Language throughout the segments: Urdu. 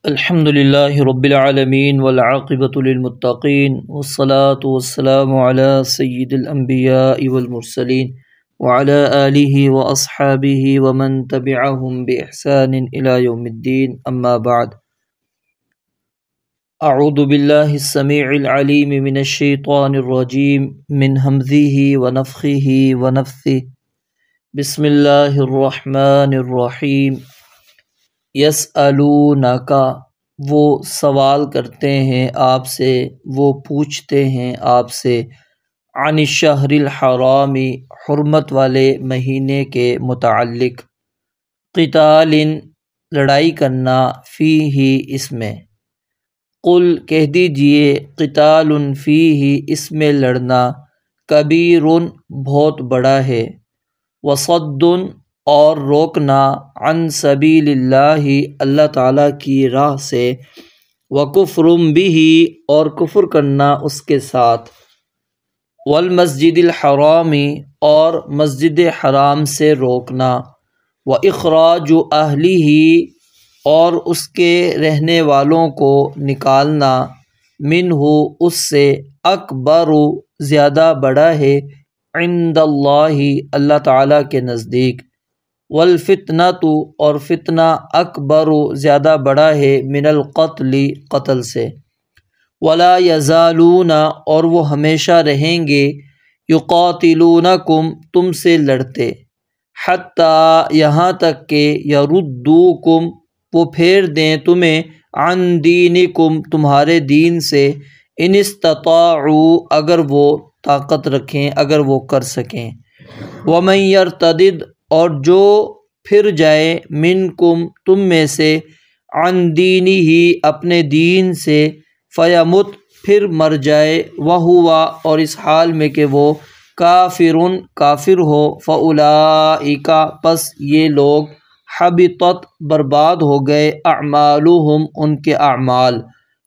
الحمد للہ رب العالمین والعاقبۃ للمتقین والصلاة والسلام علی سید الانبیاء والمرسلین وعلی آلہ واصحابہ ومن تبعہم بإحسان الی یوم الدین اما بعد اعوذ باللہ السمیع العلیم من الشیطان الرجیم من ہمزہ ونفخہ ونفثہ بسم اللہ الرحمن الرحیم یسألونک وہ سوال کرتے ہیں آپ سے، وہ پوچھتے ہیں آپ سے، عن الشہر الحرام حرمت والے مہینے کے متعلق، قتال لڑائی کرنا، فیہ اس میں، قل کہہ دیجئے، قتال فیہ اس میں لڑنا، کبیر بہت بڑا ہے، وصد اور روکنا، عن سبیل اللہ اللہ تعالیٰ کی راہ سے، وکفر بہ اور کفر کرنا اس کے ساتھ، والمسجد الحرام اور مسجد حرام سے روکنا، واخراج اہلہ اور اس کے رہنے والوں کو نکالنا، منہ اس سے، اکبر زیادہ بڑا ہے، عند اللہ اللہ تعالیٰ کے نزدیک، والفتنۃ اور فتنہ، اکبر زیادہ بڑا ہے، من القتل قتل سے، ولا یزالون اور وہ ہمیشہ رہیں گے، یقاتلونکم تم سے لڑتے، حتی یہاں تک کہ، یردوکم وہ پھیر دیں تمہیں، عن دینکم تمہارے دین سے، ان استطاعوا اگر وہ طاقت رکھیں، اگر وہ کر سکیں، ومن یرتدد اور جو پھر جائے، منکم تم میں سے، عن دینہ اپنے دین سے، فیمت پھر مر جائے، وہو اور اس حال میں کہ وہ، کافر کافر ہو، فاولئک پس یہ لوگ، حبطت برباد ہو گئے، اعمالہم ان کے اعمال،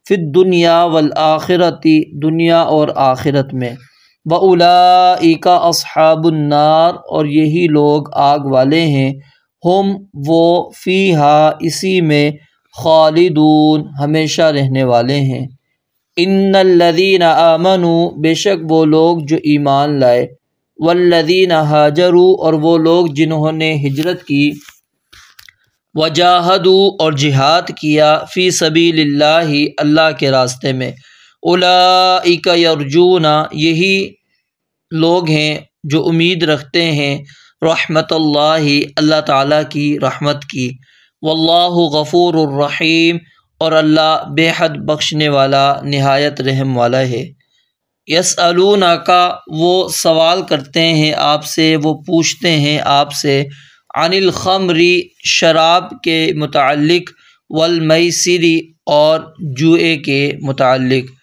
فی الدنیا والآخرۃ دنیا اور آخرت میں، وَأُولَئِكَ أَصْحَابُ النَّارِ اور یہی لوگ آگ والے ہیں، ہم وہ، فیہا اسی میں، خالدون ہمیشہ رہنے والے ہیں، ان الذین آمنوا بے شک وہ لوگ جو ایمان لائے، والذین ہاجروا اور وہ لوگ جنہوں نے ہجرت کی، وجاہدوا اور جہاد کیا، فی سبیل اللہ اللہ کے راستے میں، اولئک یرجون یہی لوگ ہیں جو امید رکھتے ہیں، رحمت اللہ اللہ تعالیٰ کی رحمت کی، واللہ غفور الرحیم اور اللہ بے حد بخشنے والا، نہایت رحم والا ہے، یسألونک وہ سوال کرتے ہیں آپ سے، وہ پوچھتے ہیں آپ سے، عن الخمر شراب کے متعلق، والمیسر اور جوئے کے متعلق،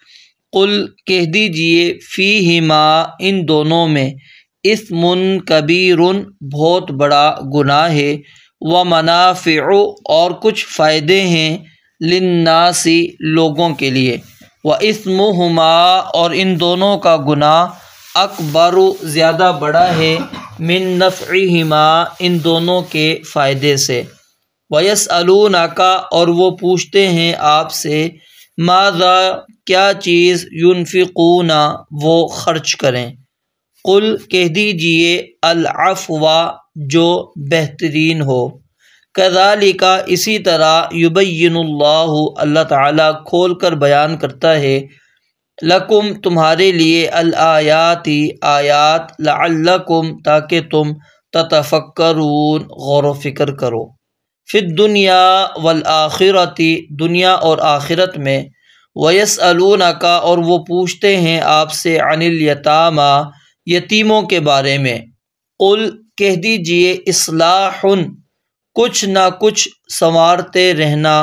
قل کہہ دیجئے، فیہما ان دونوں میں، اثم کبیر بہت بڑا گناہ ہے، ومنافع اور کچھ فائدے ہیں، للناس لوگوں کے لیے، واثمہما اور ان دونوں کا گناہ، اکبر زیادہ بڑا ہے، من نفعہما ان دونوں کے فائدے سے، ویسألونک اور وہ پوچھتے ہیں آپ سے، ماذا کیا چیز، ینفقون وہ خرچ کریں، قل کہہ دیجئے، العفو جو بہترین ہو، کذالک اسی طرح، یبین اللہ اللہ تعالیٰ کھول کر بیان کرتا ہے، لکم تمہارے لیے، الآیات آیات، لعلکم تاکہ تم، تتفکرون غور و فکر کرو، فی الدنیا والآخرۃ دنیا اور آخرت میں، ویسألونک اور وہ پوچھتے ہیں آپ سے، عن الیتامی یتیموں کے بارے میں، قل کہہ دیجئے، اصلاح کچھ نہ کچھ سنوارتے رہنا،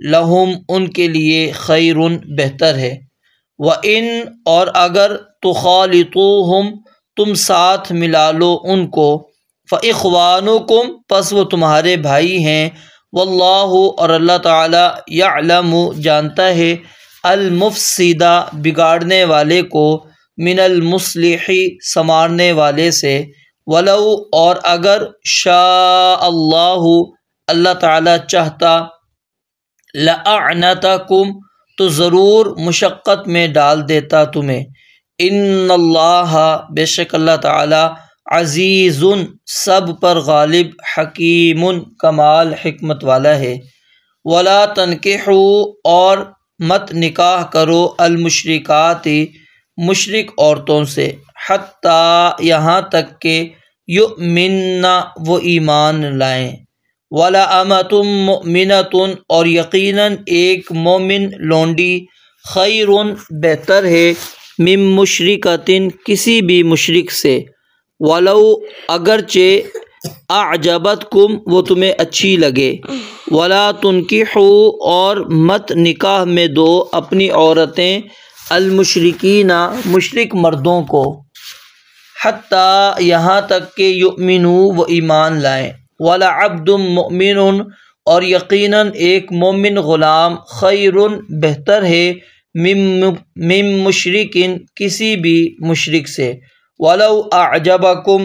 لہم ان کے لیے، خیر بہتر ہے، وَإِنْ اور اگر، تخالطوہم تم ساتھ ملا لو ان کو، فإخوانکم پس وہ تمہارے بھائی ہیں، واللہ اور اللہ تعالیٰ، یعلم جانتا ہے، المفسد بگاڑنے والے کو، من المصلح سنوارنے والے سے، ولو اور اگر، شاء اللہ اللہ تعالیٰ چاہتا، لَأَعْنَتَكُمْ تو ضرور مشقت میں ڈال دیتا تمہیں، ان اللہ بے شک اللہ تعالی عزیز سب پر غالب، حکیم کمال حکمت والا ہے۔ ولا تنکحوا اور مت نکاح کرو المشرکات مشرک عورتوں سے، حتیٰ یہاں تک کہ یؤمننا وہ ایمان لائیں، ولا امۃ مؤمنۃ اور یقیناً ایک مومن لونڈی، خیر بہتر ہے، من مشرکۃ کسی بھی مشرک سے، ولو اگرچہ اعجبتکم وہ تمہیں اچھی لگے، ولا تنکحوا اور مت نکاح میں دو اپنی عورتیں المشرکین مشرک مردوں کو، حتیٰ یہاں تک کہ یؤمنوا وہ ایمان لائیں، ولعبد مؤمن اور یقیناً ایک مومن غلام، خیر بہتر ہے، من مشرک کسی بھی مشرک سے، ولو اعجبکم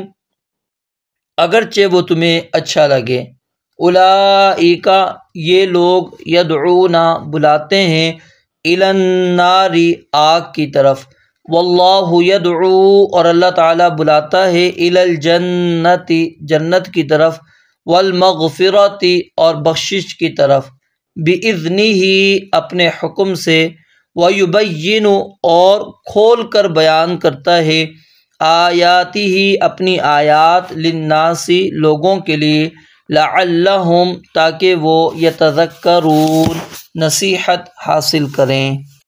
اگرچہ وہ تمہیں اچھا لگے۔ اولئک یہ لوگ یدعون بلاتے ہیں الی النار آگ کی طرف، واللہ یدعو اور اللہ تعالیٰ بلاتا ہے الی الجنت جنت کی طرف، والمغفرۃ اور بخشش کی طرف، باذنہ اپنے حکم سے، ویبین اور کھول کر بیان کرتا ہے، آیاتہ اپنی آیات، للناس لوگوں کے لیے، لعلہم تاکہ وہ یتذکرون نصیحت حاصل کریں۔